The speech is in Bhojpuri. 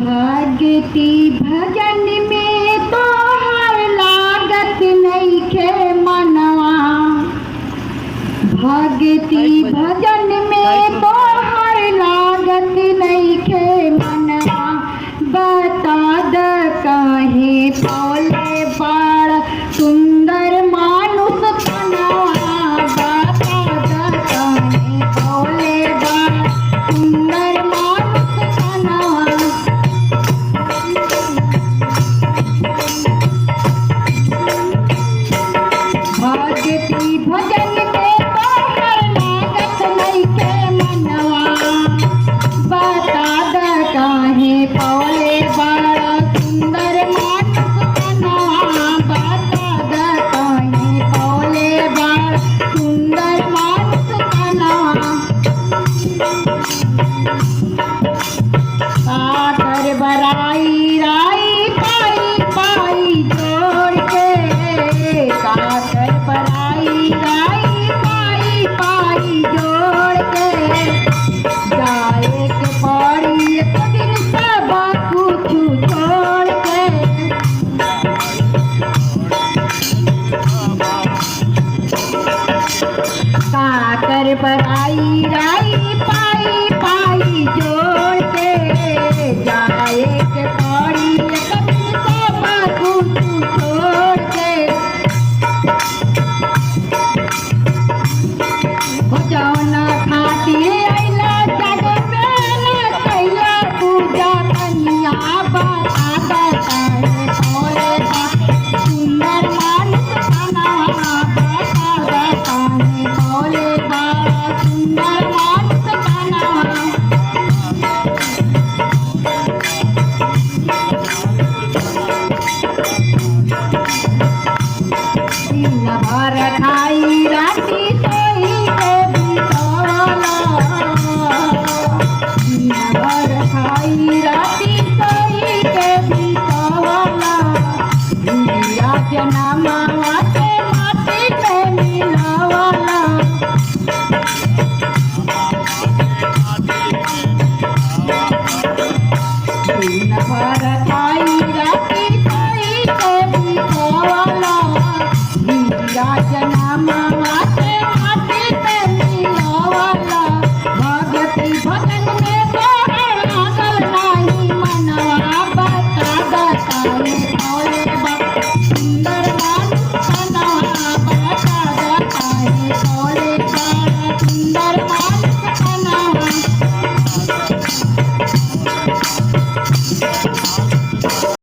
भगति भजन में तो हर लागत नइखे मनवा। भगति भजन में तो हर लागत नइखे मनवा। बता द काहे पौले बड़ा सुंदर मानुष तनवा। बता द काहे पौले बड़ा सुंदर मानुष तनवा। भगति भजन में तो हर लागत नइखे मनवा। बता द काहे पौले बड़ा सुंदर मानुष तनवा। बता द काहे पौले बड़ा सुंदर मानुष तनवा। साकर बराई राई पाई पाई जोड़ के। साकर बराई राई पाई पाई जोड़ के। जाए के पड़ी एक दिन सब कुछ छोड़ के। साकर बराई राई पाई पाई जोड़ के। जाए के पड़ी एक दिन सब कुछ छोड़ के। हो जौना खातिर अइला जग में कैला पूजा कन्या। बता द काहे पौले बड़ा सुंदर मानुष तनवा। बता द काहे पौले बड़ा सुंदर मानुष तनवा। दिन भर खाई राती सोई के बितवला। दिन भर खाई राती सोई के बितवला। दुनिया के नामवा के माटी पे मिलावला। दिन भर खाई राती सोई के बितवला। दुनिया के नामवा के माटी पे मिलावला। भगति भजन में तो लागल नाही मनवा। बता द काहे पौले बड़ा सुंदर मानुष तनवा। बता द काहे पौले बड़ा सुंदर मानुष तनवा।